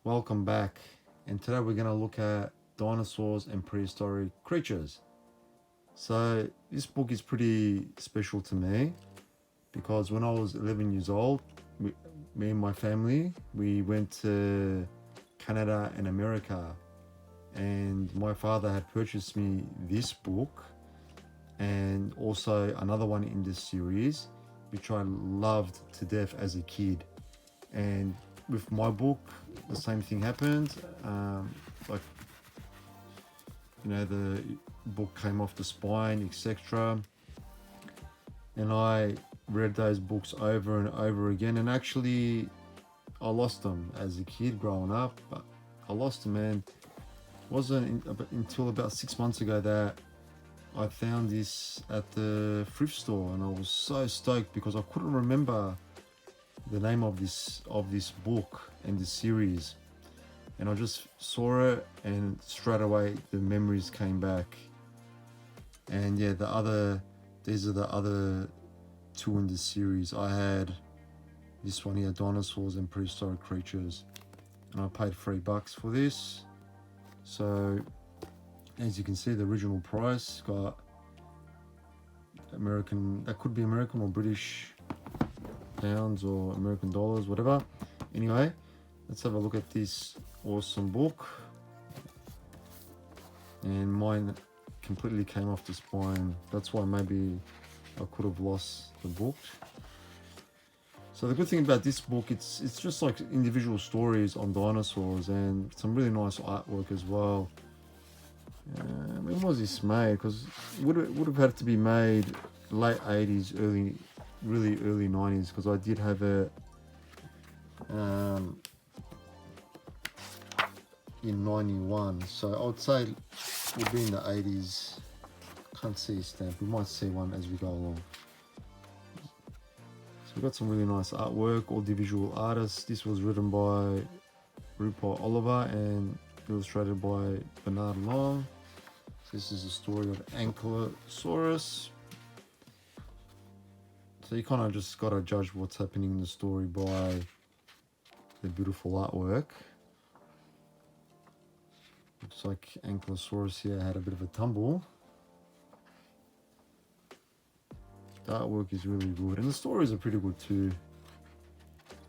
Welcome back, and today we're going to look at Dinosaurs and Prehistoric Creatures. So this book is pretty special to me because when I was 11 years old, me and my family, we went to Canada and America, and my father had purchased me this book and also another one in this series, which I loved to death as a kid. And with my book, the same thing happened. Like, the book came off the spine, etc. And I read those books over and over again. And actually, I lost them as a kid growing up. But I lost them, and it wasn't until about 6 months ago that I found this at the thrift store, and I was so stoked because I couldn't remember the name of this book and this series, and I just saw it and straight away the memories came back. And yeah, these are the other two in this series. I had this one here, Dinosaurs and Prehistoric Creatures, and I paid $3 for this. So as you can see, the original price got American, that could be American or British pounds or American dollars, whatever. Anyway, let's have a look at this awesome book. And mine completely came off the spine. That's why maybe I could have lost the book. So the good thing about this book, it's just like individual stories on dinosaurs and some really nice artwork as well. When was this made? Because it would have had to be made late 80s, really early 90s, because I did have it in 91. So I would say it would be in the 80s. Can't see a stamp. We might see one as we go along. So we've got some really nice artwork, all individual artists. This was written by Rupert Oliver and illustrated by Bernard Long. This is the story of Ankylosaurus. So you kind of just got to judge what's happening in the story by the beautiful artwork. Looks like Ankylosaurus here had a bit of a tumble. The artwork is really good, and the stories are pretty good too,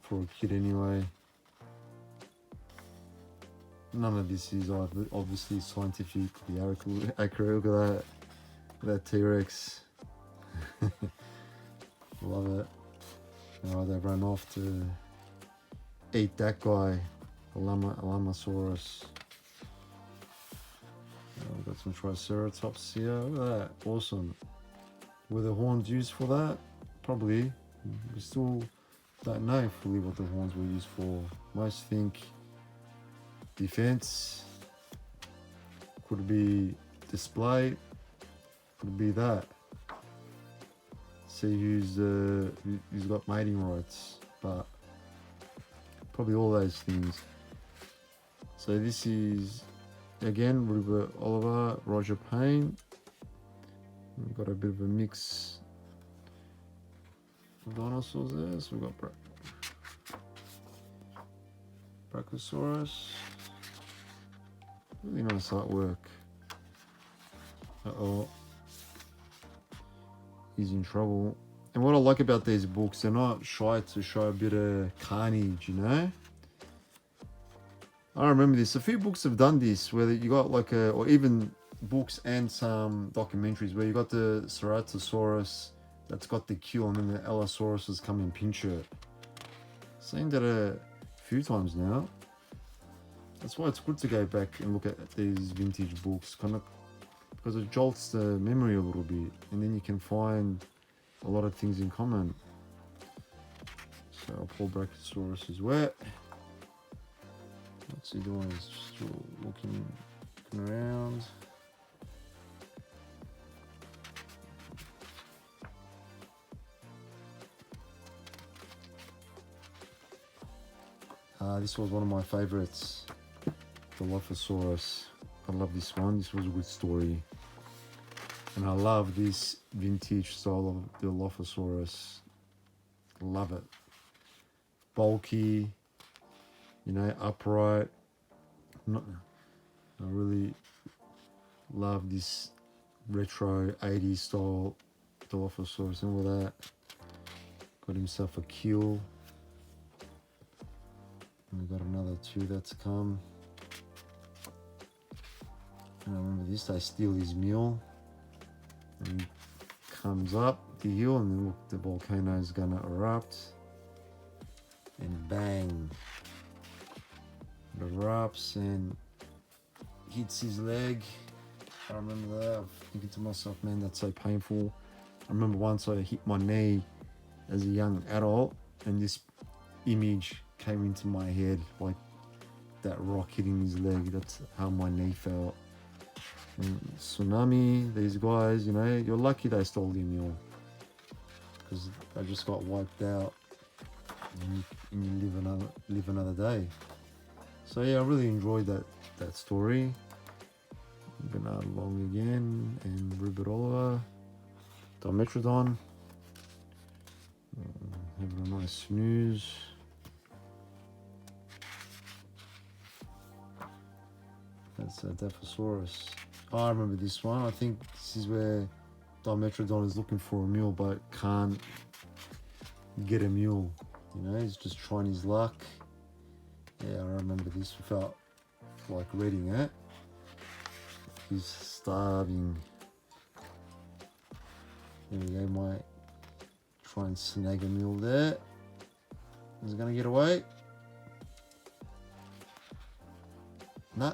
for a kid anyway. None of this is obviously scientifically accurate. Look at that T-Rex. Love it. Oh, they ran off to eat that guy, Luffasaurus. Oh, we've got some Triceratops here. Look at that, awesome. Were the horns used for that? Probably. We still don't know fully what the horns were used for. Most think defense, could be display, could be that. See who's got mating rights, but probably all those things. So this is again Ruben Oliver, Roger Payne. We've got a bit of a mix of dinosaurs there. So we've got Brachiosaurus. Really nice artwork. Uh-oh. He's in trouble. And what I like about these books, they're not shy to show a bit of carnage, I remember this. A few books have done this, where you got like or even books and some documentaries, where you got the Ceratosaurus that's got the kill, and then the Allosaurus has come and pinch it. Seen that a few times now. That's why it's good to go back and look at these vintage books, kind of, because it jolts the memory a little bit, and then you can find a lot of things in common. So our poor Brachiosaurus is wet. What's he doing? He's still looking around. This was one of my favorites, the Luffasaurus. I love this one. This was a good story. And I love this vintage style of the Luffasaurus. Love it. Bulky, you know, upright. Not, I really love this retro 80s style Dilophosaurus and all that. Got himself a keel. And we got another two that's come. And I remember this, they steal his mule. And he comes up the hill and then look, the volcano's gonna erupt. And bang. It erupts and hits his leg. I remember that. I'm thinking to myself, man, that's so painful. I remember once I hit my knee as a young adult and this image came into my head, like that rock hitting his leg. That's how my knee felt. And Tsunami, these guys, you know, you're lucky they stole your mule because they just got wiped out and you live another day. So yeah, I really enjoyed that story. Bernard Long again and Ruben Oliver, Dimetrodon, having a nice snooze. That's Dilophosaurus. Oh, I remember this one. I think this is where Dimetrodon is looking for a mule but can't get a mule. You know, he's just trying his luck. Yeah, I remember this. Felt like reading it. He's starving. There we go, might try and snag a mule there. Is it gonna get away? Nah.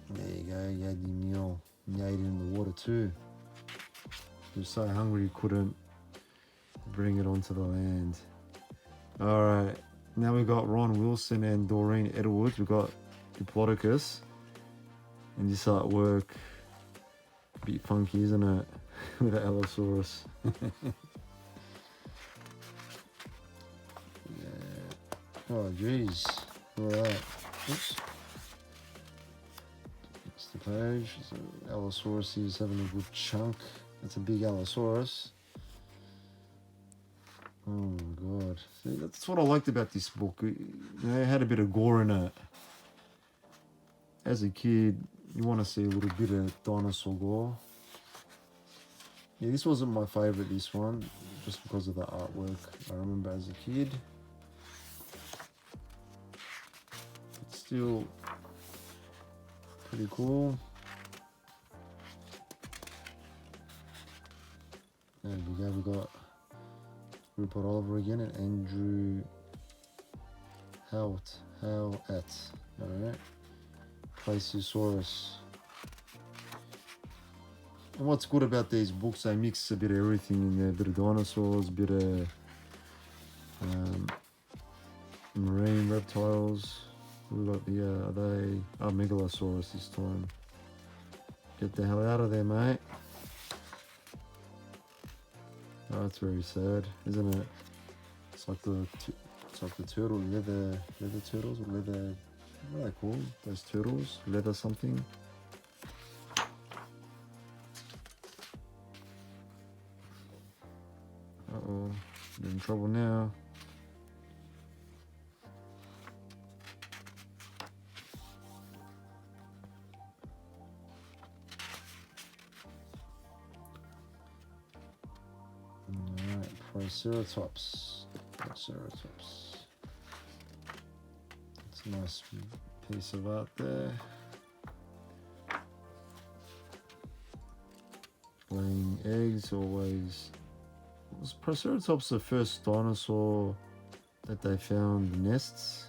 There you go, you had your mule. You ate it in the water too. He was so hungry he couldn't bring it onto the land. Alright, now we've got Ron Wilson and Doreen Edwards. We've got Diplodocus. And this artwork, a bit funky, isn't it? With the Allosaurus. Yeah. Oh, jeez. Alright. Oops. Next the page. So Allosaurus is having a good chunk. That's a big Allosaurus. Oh my god. See, that's what I liked about this book. You know, it had a bit of gore in it. As a kid, you want to see a little bit of dinosaur gore. Yeah, this wasn't my favourite, this one, just because of the artwork. I remember as a kid. It's still pretty cool. There we go, we got Rupert Oliver again and Andrew Howat. Alright. Traciosaurus. And what's good about these books, they mix a bit of everything in there. A bit of dinosaurs, a bit of marine reptiles. We got the, are they? Oh, Megalosaurus this time. Get the hell out of there, mate. Oh, that's very sad, isn't it? It's like the turtle, leather turtles, or leather, what are they called? Those turtles? Leather something? Uh-oh, you're in trouble now. Alright, Triceratops. It's a nice piece of art there. Laying eggs always. Was Triceratops the first dinosaur that they found nests?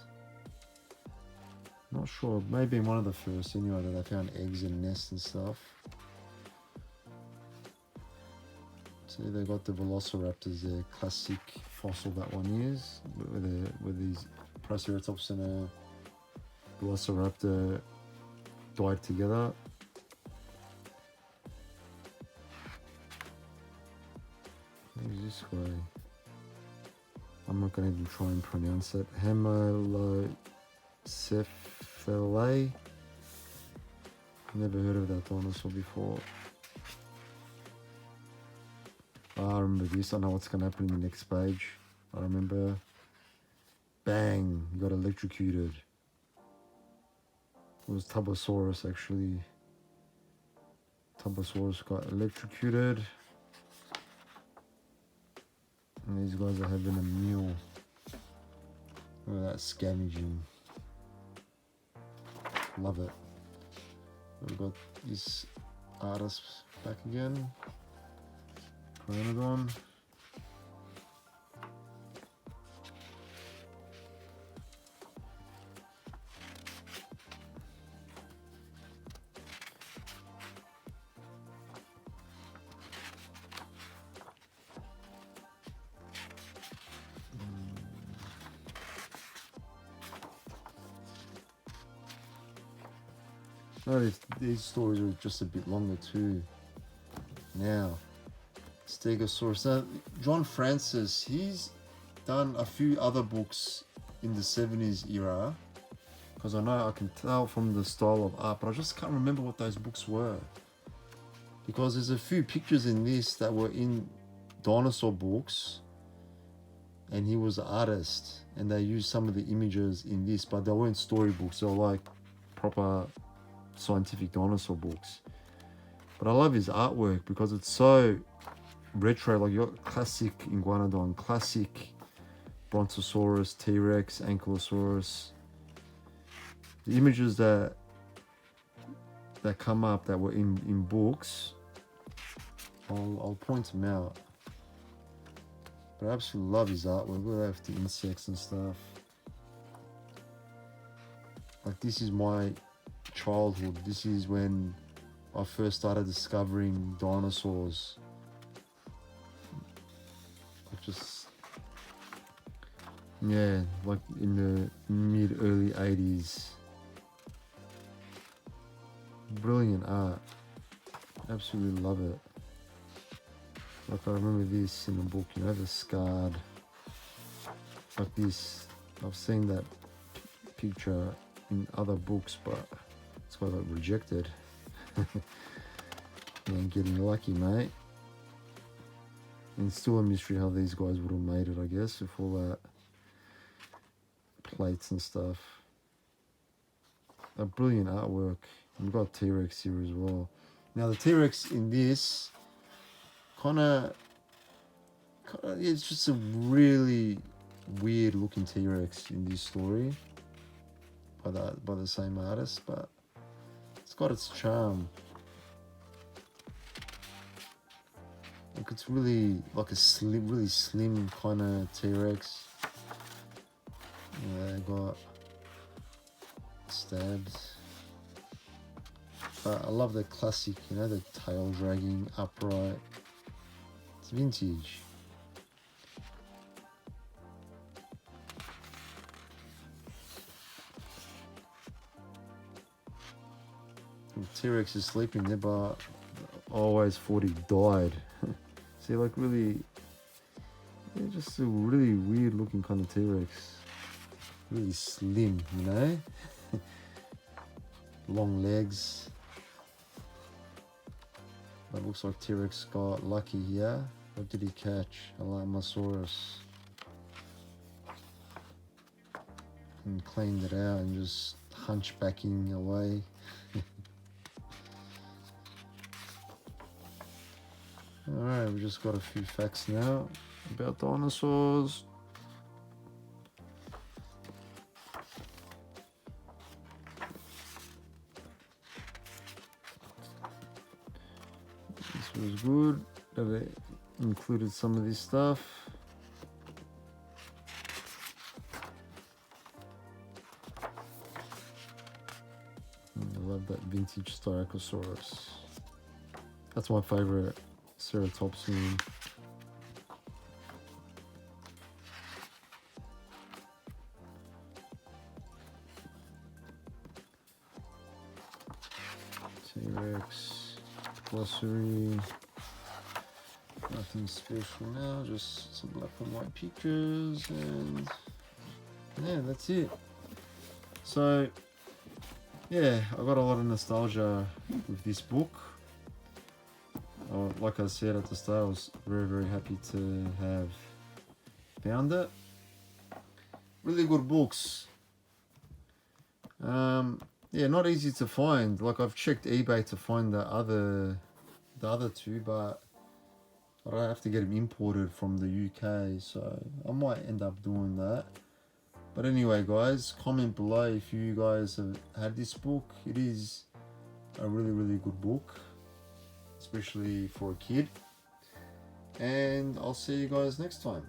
Not sure, maybe one of the first anyway that they found eggs and nests and stuff. See, they got the Velociraptors, their classic fossil that one is, where these Triceratops and a Velociraptor died together. Who's this guy? I'm not going to even try and pronounce it. Hamalocephalae. Never heard of that dinosaur before. I remember this. I know what's going to happen in the next page. I remember. Bang! He got electrocuted. It was Tubosaurus actually. Tubosaurus got electrocuted. And these guys are having a meal. Look at that scavenging. Love it. We've got this artist back again. Pteranodon. No, these stories are just a bit longer too. Now, Stegosaurus. Now, John Francis, he's done a few other books in the 70s era. Because I know I can tell from the style of art, but I just can't remember what those books were. Because there's a few pictures in this that were in dinosaur books. And he was an artist. And they used some of the images in this, but they weren't storybooks. They were like proper scientific dinosaur books. But I love his artwork because it's so retro. Like you got classic iguanodon, classic brontosaurus, T-rex, ankylosaurus. The images that come up that were in books, I'll point them out. But I absolutely love his artwork. Look at the insects and stuff. Like this is my childhood. This is when I first started discovering dinosaurs. Yeah, like in the mid-early 80s. Brilliant art. Absolutely love it. Like I remember this in the book, you know, the scarred. Like this. I've seen that picture in other books, but it's got like rejected. You ain't getting lucky, mate. And it's still a mystery how these guys would have made it, I guess, with all that plates and stuff. A brilliant artwork. We've got T-Rex here as well. Now the T-Rex in this kinda it's just a really weird looking T-Rex in this story by the same artist, but it's got its charm. Like it's really like a really slim kind of T-Rex. Yeah, got stabs. But I love the classic, you know, the tail dragging upright. It's vintage. T-Rex is sleeping there, but I always thought he died. See, like really, yeah, just a really weird looking kind of T-Rex. Really slim, you know? Long legs. That looks like T-Rex got lucky here. What did he catch? A Luffasaurus. And cleaned it out and just hunchbacking away. Alright, we just got a few facts now about dinosaurs. This was good that it included some of this stuff. I love that vintage Traciosaurus. That's my favorite Triceratops meme. T-Rex glossary. Nothing special now, just some black and white pictures, and yeah, that's it. So yeah, I got a lot of nostalgia with this book. Like I said at the start, I was very, very happy to have found it. Really good books. yeah, not easy to find. Like I've checked eBay to find the other two, but I don't have to get them imported from the UK, so I might end up doing that. But anyway, guys, comment below if you guys have had this book. It is a really, really good book, especially for a kid. And I'll see you guys next time.